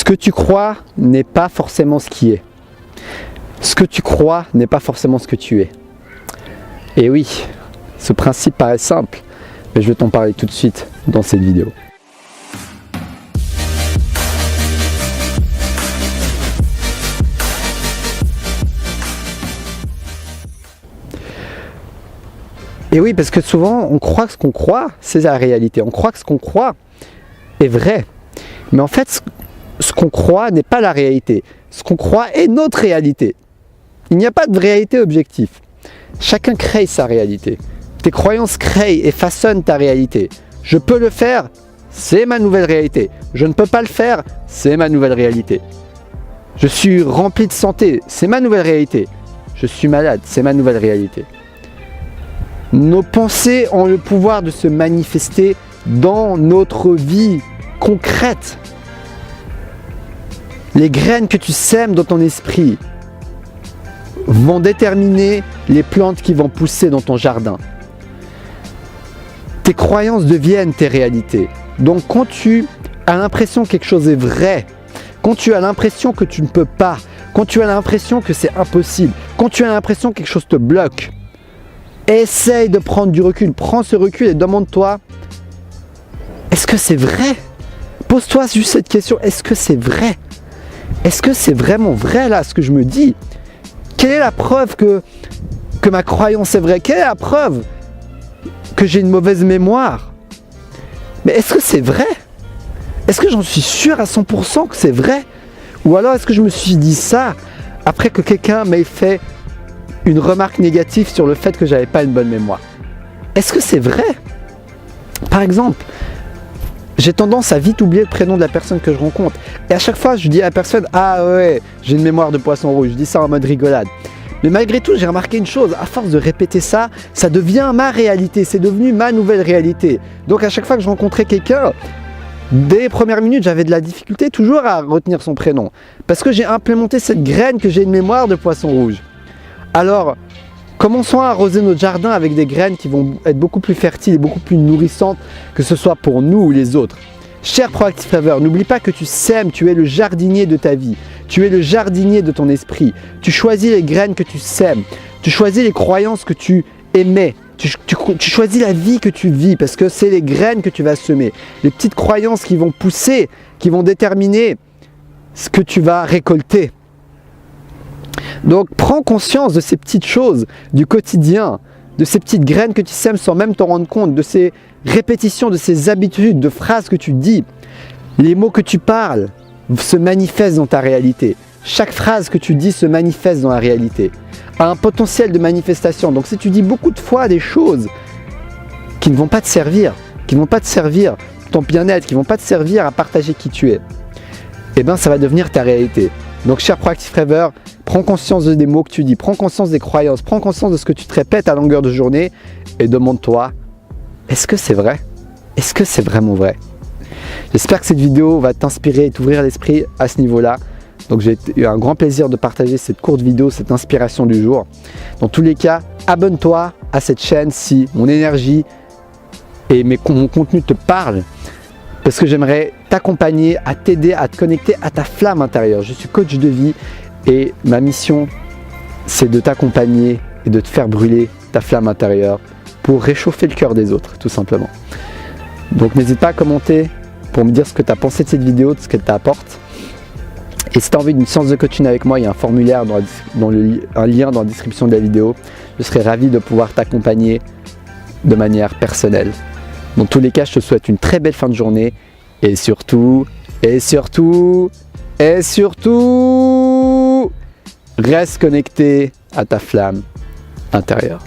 que tu crois n'est pas forcément ce qui est. Ce que tu crois n'est pas forcément ce que tu es. Et oui, ce principe paraît simple, mais je vais t'en parler tout de suite dans cette vidéo. Et oui, parce que souvent, on croit que ce qu'on croit, c'est la réalité. On croit que ce qu'on croit est vrai. Mais en fait, ce qu'on croit n'est pas la réalité. Ce qu'on croit est notre réalité. Il n'y a pas de réalité objective. Chacun crée sa réalité. Tes croyances créent et façonnent ta réalité. Je peux le faire, c'est ma nouvelle réalité. Je ne peux pas le faire, c'est ma nouvelle réalité. Je suis rempli de santé, c'est ma nouvelle réalité. Je suis malade, c'est ma nouvelle réalité. Nos pensées ont le pouvoir de se manifester dans notre vie concrète. Les graines que tu sèmes dans ton esprit vont déterminer les plantes qui vont pousser dans ton jardin. Tes croyances deviennent tes réalités. Donc quand tu as l'impression que quelque chose est vrai, quand tu as l'impression que tu ne peux pas, quand tu as l'impression que c'est impossible, quand tu as l'impression que quelque chose te bloque, essaye de prendre du recul. Prends ce recul et demande-toi, est-ce que c'est vrai? Pose-toi juste cette question, est-ce que c'est vrai? Est-ce que c'est vraiment vrai là ce que je me dis? Quelle est la preuve que ma croyance est vraie? Quelle est la preuve que j'ai une mauvaise mémoire? Mais est-ce que c'est vrai? Est-ce que j'en suis sûr à 100% que c'est vrai? Ou alors est-ce que je me suis dit ça après que quelqu'un m'ait fait une remarque négative sur le fait que j'avais pas une bonne mémoire? Est-ce que c'est vrai? Par exemple, j'ai tendance à vite oublier le prénom de la personne que je rencontre. Et à chaque fois, je dis à la personne, ah ouais, j'ai une mémoire de poisson rouge. Je dis ça en mode rigolade. Mais malgré tout, j'ai remarqué une chose, à force de répéter ça, ça devient ma réalité, c'est devenu ma nouvelle réalité. Donc à chaque fois que je rencontrais quelqu'un, dès les premières minutes, j'avais de la difficulté toujours à retenir son prénom. Parce que j'ai implémenté cette graine que j'ai une mémoire de poisson rouge. Alors, commençons à arroser notre jardin avec des graines qui vont être beaucoup plus fertiles et beaucoup plus nourrissantes, que ce soit pour nous ou les autres. Cher Proactive Forever, n'oublie pas que tu sèmes, tu es le jardinier de ta vie. Tu es le jardinier de ton esprit. Tu choisis les graines que tu sèmes. Tu choisis les croyances que tu émets. Tu choisis la vie que tu vis parce que c'est les graines que tu vas semer. Les petites croyances qui vont pousser, qui vont déterminer ce que tu vas récolter. Donc prends conscience de ces petites choses du quotidien, de ces petites graines que tu sèmes sans même t'en rendre compte, de ces répétitions, de ces habitudes, de phrases que tu dis. Les mots que tu parles se manifestent dans ta réalité. Chaque phrase que tu dis se manifeste dans la réalité, a un potentiel de manifestation. Donc si tu dis beaucoup de fois des choses qui ne vont pas te servir, qui ne vont pas te servir ton bien-être, qui ne vont pas te servir à partager qui tu es, eh bien ça va devenir ta réalité. Donc cher Proactive Forever, prends conscience des mots que tu dis, prends conscience des croyances, prends conscience de ce que tu te répètes à longueur de journée et demande-toi, est-ce que c'est vrai? Est-ce que c'est vraiment vrai? J'espère que cette vidéo va t'inspirer et t'ouvrir l'esprit à ce niveau-là. Donc j'ai eu un grand plaisir de partager cette courte vidéo, cette inspiration du jour. Dans tous les cas, abonne-toi à cette chaîne si mon énergie et mon contenu te parlent. Parce que j'aimerais t'accompagner, à t'aider, à te connecter à ta flamme intérieure. Je suis coach de vie et ma mission, c'est de t'accompagner et de te faire brûler ta flamme intérieure pour réchauffer le cœur des autres, tout simplement. Donc n'hésite pas à commenter pour me dire ce que tu as pensé de cette vidéo, de ce qu'elle t'apporte. Et si tu as envie d'une séance de coaching avec moi, il y a un formulaire, un lien dans la description de la vidéo. Je serai ravi de pouvoir t'accompagner de manière personnelle. Dans tous les cas, je te souhaite une très belle fin de journée et surtout, reste connecté à ta flamme intérieure.